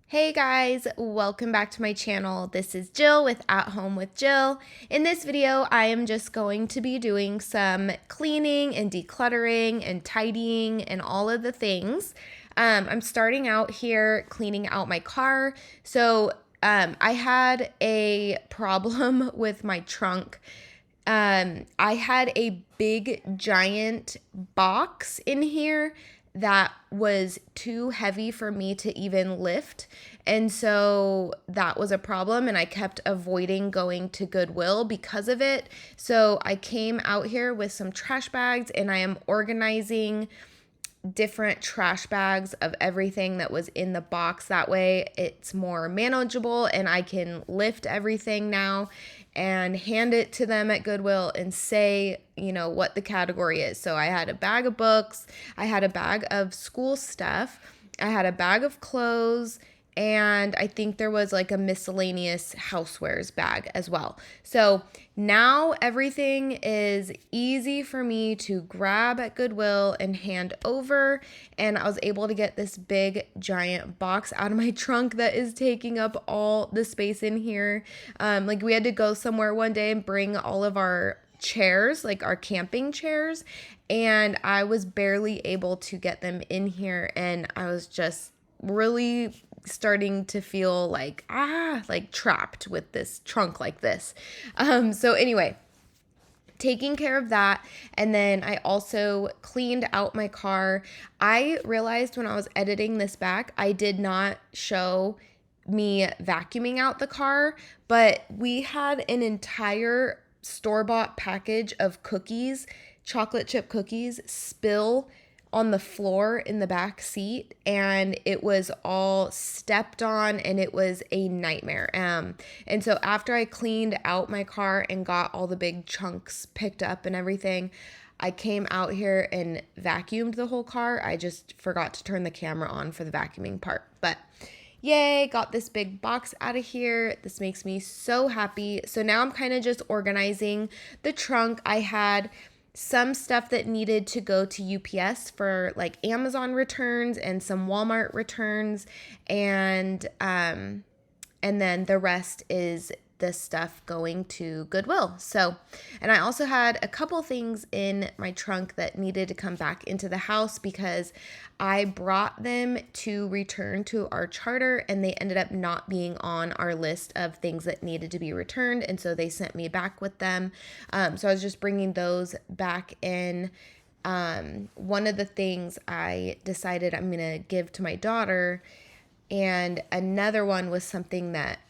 Hey guys, welcome back to my channel. This is Jill with At Home with Jill. In this video, I am just going to be doing some cleaning and decluttering and tidying and all of the things. I'm starting out here cleaning out my car. So I had a problem with my trunk. I had a big giant box in here that was too heavy for me to even lift. And so that was a problem, and I kept avoiding going to Goodwill because of it. So I came out here with some trash bags, and I am organizing different trash bags of everything that was in the box. That way it's more manageable and I can lift everything now and hand it to them at Goodwill and say, what the category is. So I had a bag of books, I had a bag of school stuff, I had a bag of clothes, and I think there was like a miscellaneous housewares bag as well. So now everything is easy for me to grab at Goodwill and hand over. And I was able to get this big giant box out of my trunk that is taking up all the space in here. We had to go somewhere one day and bring all of our chairs, like our camping chairs, and I was barely able to get them in here, and I was just really starting to feel like trapped with this trunk like this. So anyway, taking care of that, and then I also cleaned out my car. I realized when I was editing this back, I did not show me vacuuming out the car, but we had an entire store-bought package of cookies, chocolate chip cookies, spill on the floor in the back seat, and it was all stepped on, and it was a nightmare. And so after I cleaned out my car and got all the big chunks picked up and everything, I came out here and vacuumed the whole car. I just forgot to turn the camera on for the vacuuming part, but yay, got this big box out of here. This makes me so happy. So now I'm kind of just organizing the trunk. I had some stuff that needed to go to UPS for like Amazon returns and some Walmart returns, and then the rest is the stuff going to Goodwill. So, and I also had a couple things in my trunk that needed to come back into the house because I brought them to return to our charter, and they ended up not being on our list of things that needed to be returned, and so they sent me back with them. So I was just bringing those back in. One of the things I decided I'm gonna give to my daughter, and another one was something that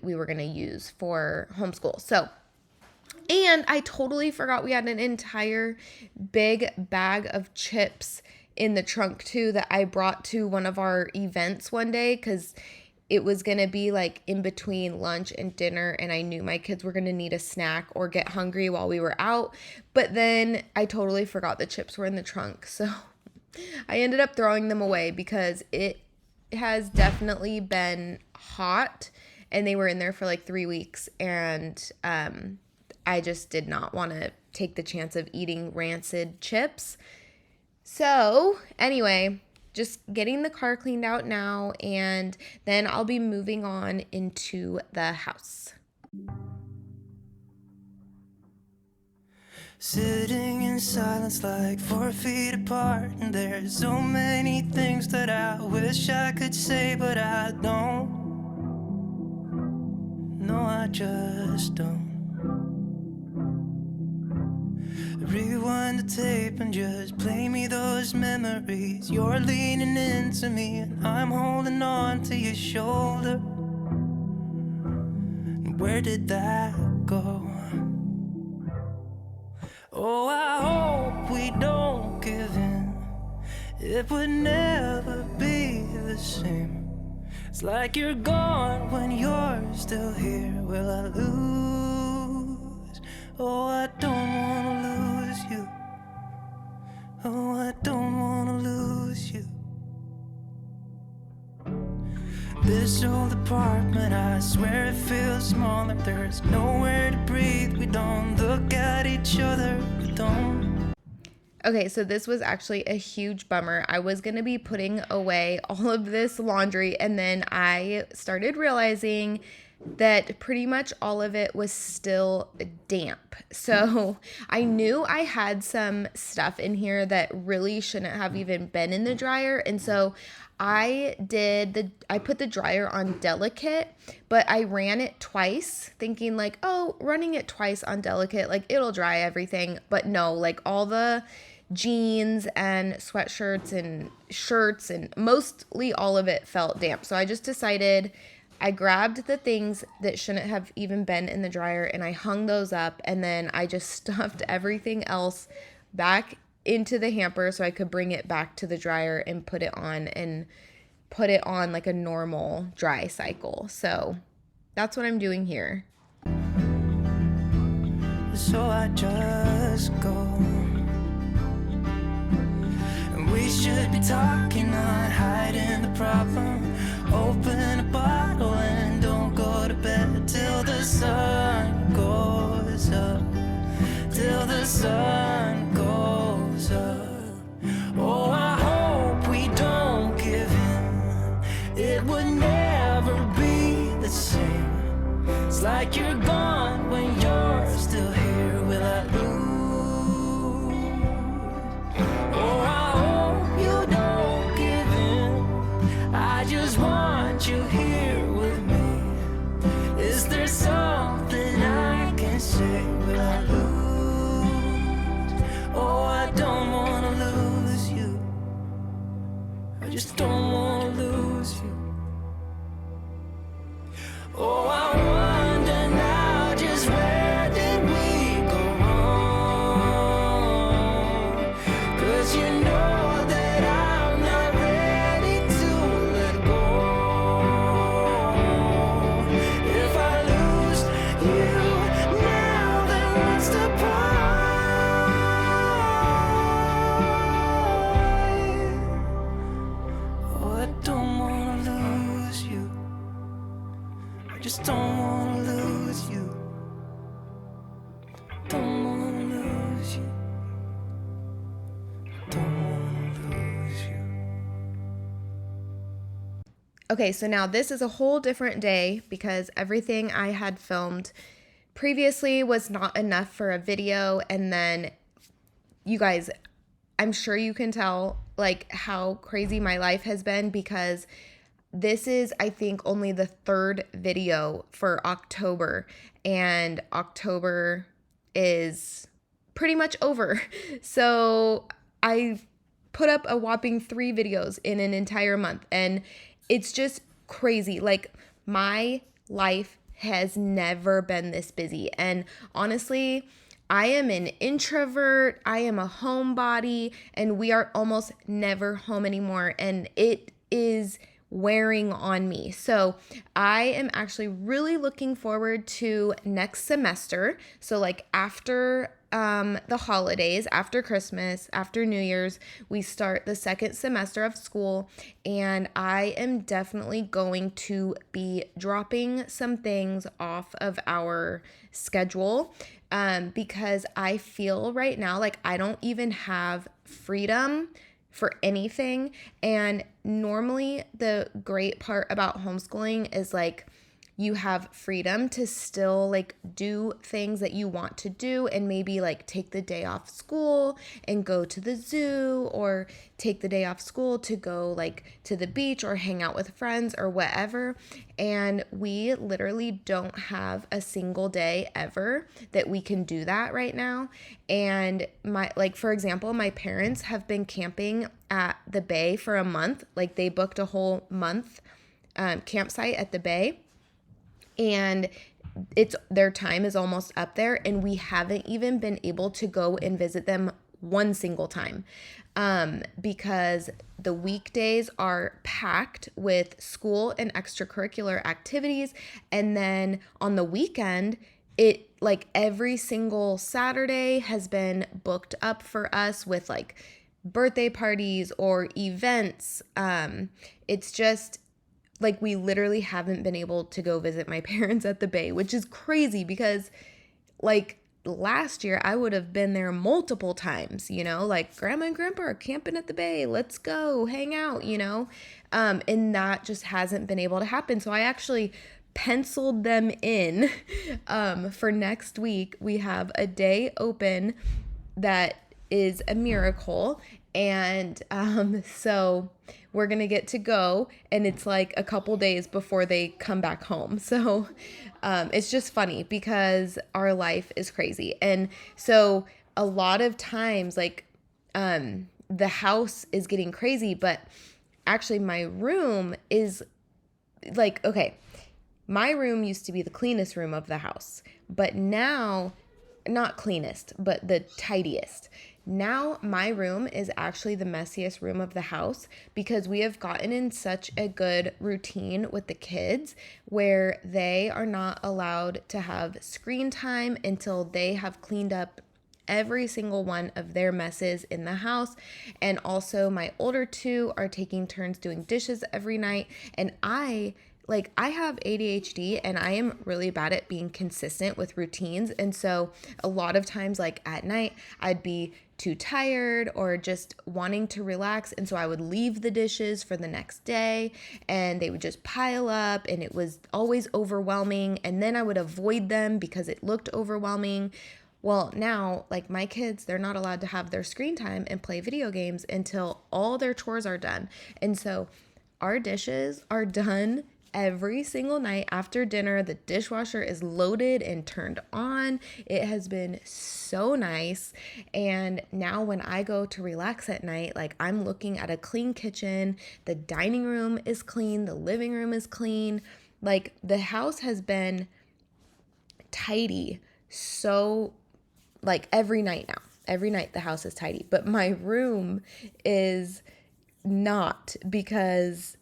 we were going to use for homeschool. So, and I totally forgot we had an entire big bag of chips in the trunk too that I brought to one of our events one day because it was going to be like in between lunch and dinner, and I knew my kids were going to need a snack or get hungry while we were out. But then I totally forgot the chips were in the trunk. So I ended up throwing them away because it has definitely been hot, and they were in there for like 3 weeks, and I just did not want to take the chance of eating rancid chips. So anyway, just getting the car cleaned out now, and then I'll be moving on into the house. Sitting in silence like 4 feet apart, and there's so many things that I wish I could say, but I don't. No, I just don't. Rewind the tape and just play me those memories. You're leaning into me and I'm holding on to your shoulder. Where did that go? Oh, I hope we don't give in. It would never be the same. It's like you're gone when you're still here. Will I lose? Oh, I don't wanna lose you. Oh, I don't wanna lose you. This old apartment, I swear it feels smaller. There's nowhere to breathe. We don't look at each other. We don't. Okay, so this was actually a huge bummer. I was going to be putting away all of this laundry, and then I started realizing that pretty much all of it was still damp. So I knew I had some stuff in here that really shouldn't have even been in the dryer. And so I put the dryer on delicate, but I ran it twice thinking like, oh, running it twice on delicate, like it'll dry everything. But no, like all the jeans and sweatshirts and shirts and mostly all of it felt damp. So I just decided I grabbed the things that shouldn't have even been in the dryer and I hung those up, and then I just stuffed everything else back into the hamper so I could bring it back to the dryer and put it on like a normal dry cycle. So that's what I'm doing here. So I just go. And we should be talking, not hiding the problem. Open a bottle and don't go to bed till the sun goes up. Till the sun goes up. Oh, I hope we don't give in. It would never be the same. It's like you're gone when you're still here. Will I lose? Oh, I hope you don't give in. I just want you here with me. Is there something I can say? Will I lose? Oh, I don't wanna lose you. I just don't wanna lose you. Oh, I wonder now, just where did we go wrong? 'Cause you know that I'm not ready to let go. If I lose you now, then what's the point? Oh, I don't wanna lose you. I just don't wanna lose you. Don't wanna lose you. Don't wanna lose you. Okay, so now this is a whole different day because everything I had filmed previously was not enough for a video. And then you guys, I'm sure you can tell like how crazy my life has been because this is, I think, only the third video for October, and October is pretty much over. So I put up a whopping 3 videos in an entire month, and it's just crazy. Like, my life has never been this busy. And honestly, I am an introvert, I am a homebody, and we are almost never home anymore. And it is wearing on me. So I am actually really looking forward to next semester. So like after the holidays, after Christmas, after New Year's, we start the second semester of school, and I am definitely going to be dropping some things off of our schedule because I feel right now like I don't even have freedom for anything. And normally the great part about homeschooling is like you have freedom to still like do things that you want to do, and maybe like take the day off school and go to the zoo, or take the day off school to go like to the beach or hang out with friends or whatever. And we literally don't have a single day ever that we can do that right now. And for example, my parents have been camping at the bay for a month. Like, they booked a whole month campsite at the bay, and their time is almost up there, and we haven't even been able to go and visit them one single time because the weekdays are packed with school and extracurricular activities, and then on the weekend it like every single Saturday has been booked up for us with like birthday parties or events. It's just like we literally haven't been able to go visit my parents at the bay, which is crazy because like last year I would have been there multiple times, like grandma and grandpa are camping at the bay, let's go hang out, and that just hasn't been able to happen. So I actually penciled them in for next week. We have a day open that is a miracle, and so we're gonna get to go, and it's like a couple days before they come back home. So it's just funny because our life is crazy. And so a lot of times, like, the house is getting crazy, but actually my room is like, okay, my room used to be the cleanest room of the house, but now, not cleanest, but the tidiest. Now my room is actually the messiest room of the house because we have gotten in such a good routine with the kids where they are not allowed to have screen time until they have cleaned up every single one of their messes in the house. And also my older two are taking turns doing dishes every night. And I have ADHD and I am really bad at being consistent with routines. And so a lot of times, like at night, I'd be too tired or just wanting to relax. And so I would leave the dishes for the next day and they would just pile up and it was always overwhelming. And then I would avoid them because it looked overwhelming. Well, now, like my kids, they're not allowed to have their screen time and play video games until all their chores are done. And so our dishes are done every single night after dinner. The dishwasher is loaded and turned on. It has been so nice. And now when I go to relax at night, like I'm looking at a clean kitchen, the dining room is clean, the living room is clean. Like the house has been tidy. So like every night now, every night the house is tidy, but my room is not, because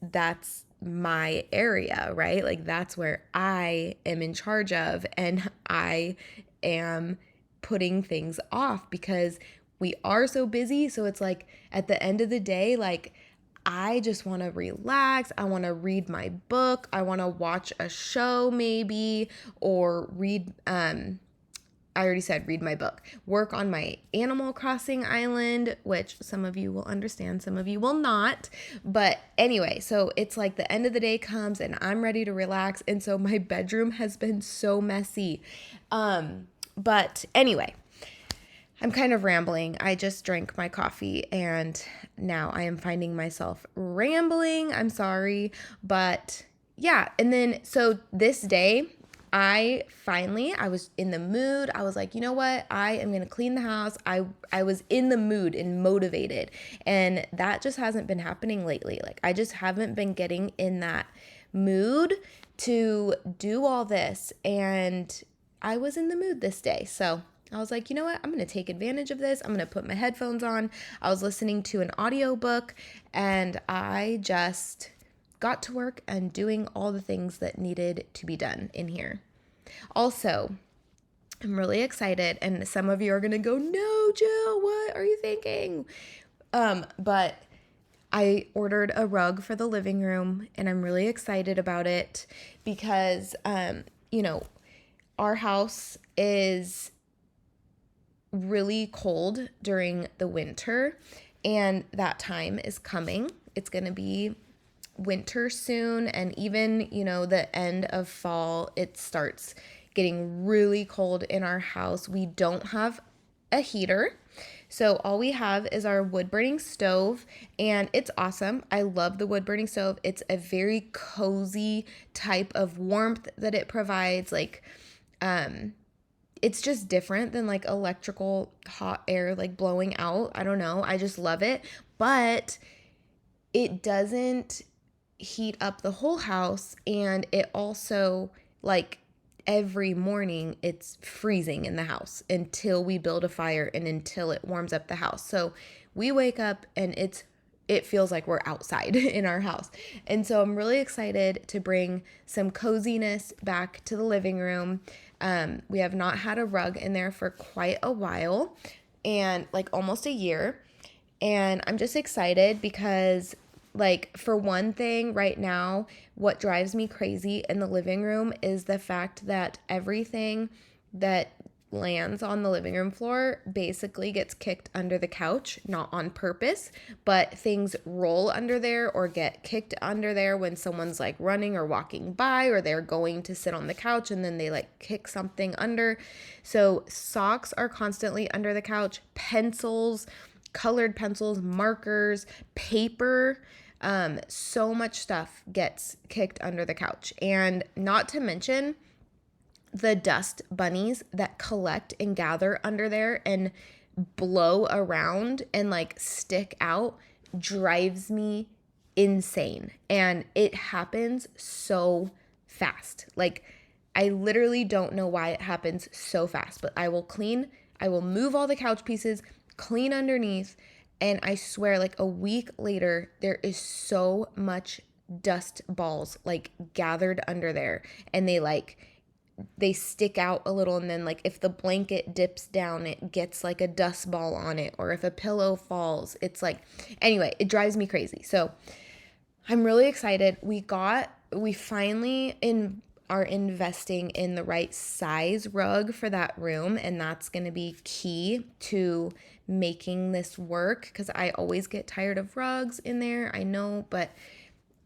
that's my area, right? Like that's where I am in charge of, and I am putting things off because we are so busy. So it's like at the end of the day, like I just want to relax. I want to read my book. I want to watch a show maybe, or read, I already said read my book, work on my Animal Crossing island, which some of you will understand, some of you will not. But anyway, so it's like the end of the day comes and I'm ready to relax. And so my bedroom has been so messy. But anyway, I'm kind of rambling. I just drank my coffee and now I am finding myself rambling. I'm sorry. But yeah. And then, so this day, I was in the mood. I was like, you know what? I am going to clean the house. I was in the mood and motivated. And that just hasn't been happening lately. Like I just haven't been getting in that mood to do all this. And I was in the mood this day. So I was like, you know what? I'm going to take advantage of this. I'm going to put my headphones on. I was listening to an audiobook and I just got to work and doing all the things that needed to be done in here. Also, I'm really excited, and some of you are going to go, no, Jill, what are you thinking? But I ordered a rug for the living room, and I'm really excited about it because, our house is really cold during the winter, and that time is coming. It's going to be winter soon, and even the end of fall, it starts getting really cold in our house. We don't have a heater, so all we have is our wood burning stove, and it's awesome. I love the wood burning stove. It's a very cozy type of warmth that it provides. Like it's just different than like electrical hot air like blowing out. I don't know, I just love it. But it doesn't heat up the whole house, and it also, like, every morning it's freezing in the house until we build a fire and until it warms up the house. So we wake up and it feels like we're outside in our house. And so I'm really excited to bring some coziness back to the living room. We have not had a rug in there for quite a while, and like almost a year. And I'm just excited because, like, for one thing right now, what drives me crazy in the living room is the fact that everything that lands on the living room floor basically gets kicked under the couch, not on purpose, but things roll under there or get kicked under there when someone's like running or walking by, or they're going to sit on the couch and then they like kick something under. So socks are constantly under the couch, pencils, colored pencils, markers, paper. So much stuff gets kicked under the couch. And not to mention the dust bunnies that collect and gather under there and blow around and like stick out drives me insane. And it happens so fast. Like, I literally don't know why it happens so fast, but I will move all the couch pieces, clean underneath, and I swear like a week later, there is so much dust balls like gathered under there, and they stick out a little, and then like if the blanket dips down, it gets like a dust ball on it, or if a pillow falls, it's like, anyway, it drives me crazy. So I'm really excited. We finally are investing in the right size rug for that room, and that's going to be key to making this work, because I always get tired of rugs in there, I know, but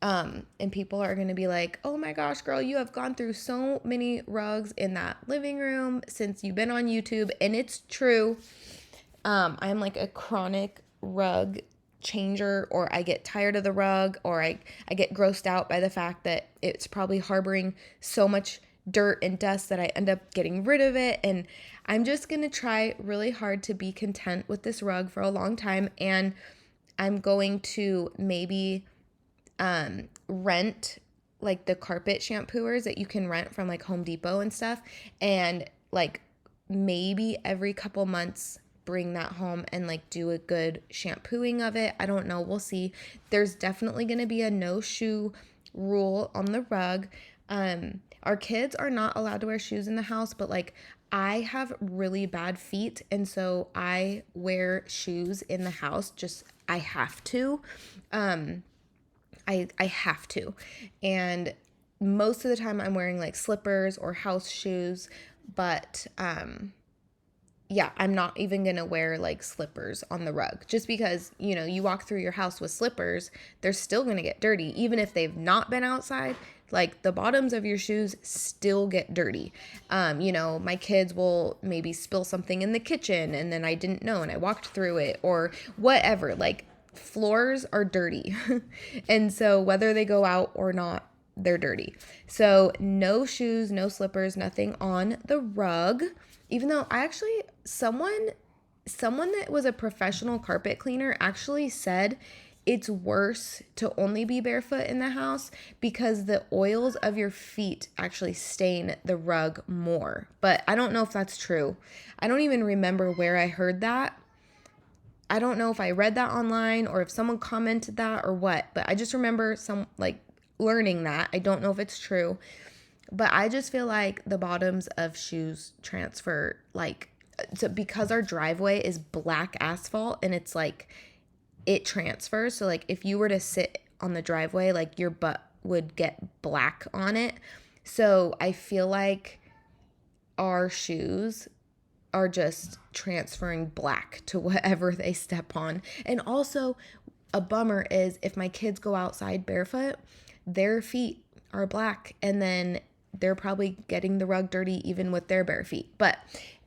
and people are going to be like, oh my gosh, girl, you have gone through so many rugs in that living room since you've been on YouTube. And it's true. I'm like a chronic rug changer, or I get tired of the rug, or I get grossed out by the fact that it's probably harboring so much dirt and dust that I end up getting rid of it. And I'm just going to try really hard to be content with this rug for a long time. And I'm going to maybe rent like the carpet shampooers that you can rent from like Home Depot and stuff, and like maybe every couple months bring that home and like do a good shampooing of it. I don't know, we'll see. There's definitely going to be a no shoe rule on the rug. Our kids are not allowed to wear shoes in the house, but like I have really bad feet, and so I wear shoes in the house. Just I have to. I have to. And most of the time I'm wearing like slippers or house shoes, but yeah, I'm not even going to wear like slippers on the rug, just because, you know, you walk through your house with slippers, they're still going to get dirty. Even if they've not been outside, like the bottoms of your shoes still get dirty. You know, my kids will maybe spill something in the kitchen and then I didn't know and I walked through it, or whatever. Like, floors are dirty. And so whether they go out or not, they're dirty. So no shoes, no slippers, nothing on the rug. Even though I actually, someone that was a professional carpet cleaner actually said it's worse to only be barefoot in the house because the oils of your feet actually stain the rug more. But I don't know if that's true. I don't even remember where I heard that. I don't know if I read that online or if someone commented that or what, but I just remember learning that. I don't know if it's true, but I just feel like the bottoms of shoes transfer, so because our driveway is black asphalt and it's like, it transfers. So like if you were to sit on the driveway, like your butt would get black on it. So I feel like our shoes are just transferring black to whatever they step on. And also a bummer is if my kids go outside barefoot, their feet are black and then they're probably getting the rug dirty even with their bare feet. But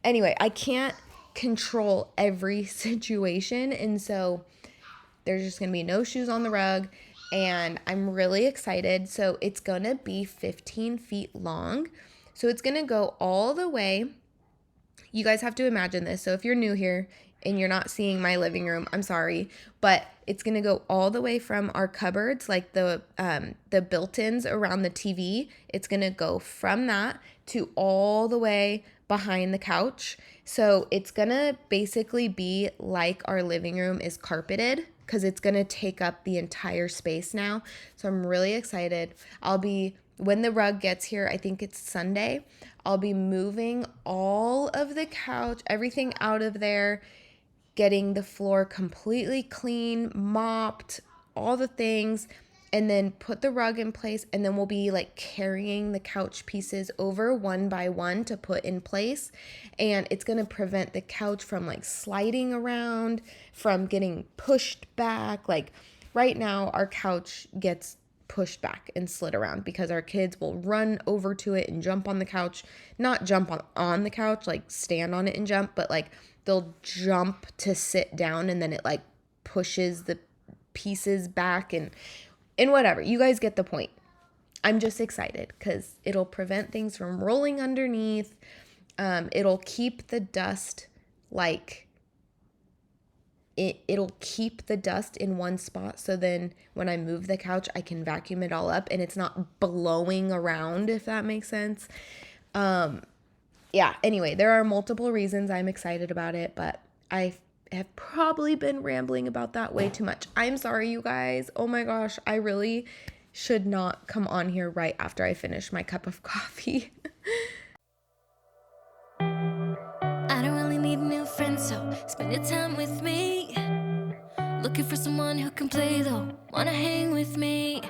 anyway, I can't control every situation, and so there's just gonna be no shoes on the rug, and I'm really excited. So it's gonna be 15 feet long. So it's gonna go all the way. You guys have to imagine this. So if you're new here and you're not seeing my living room, I'm sorry, but it's going to go all the way from our cupboards, like the built-ins around the TV. It's going to go from that to all the way behind the couch. So it's going to basically be like our living room is carpeted, because it's going to take up the entire space now. So I'm really excited. When the rug gets here, I think it's Sunday, I'll be moving all of the couch, everything out of there, getting the floor completely clean, mopped, all the things, and then put the rug in place, and then we'll be like carrying the couch pieces over one by one to put in place. And it's going to prevent the couch from like sliding around, from getting pushed back. Like right now our couch gets pushed back and slid around because our kids will run over to it and jump on the couch. Not jump on the couch, like stand on it and jump, but like they'll jump to sit down, and then it like pushes the pieces back and whatever. You guys get the point. I'm just excited because it'll prevent things from rolling underneath. It'll keep the dust like it'll keep the dust in one spot, so then when I move the couch I can vacuum it all up and it's not blowing around, if that makes sense. Yeah, anyway, there are multiple reasons I'm excited about it, but I have probably been rambling about that way too much. I'm sorry, you guys. Oh my gosh, I really should not come on here right after I finish my cup of coffee. I don't really need a new friend, so spend your time with me. Looking for someone who can play though, wanna hang with me.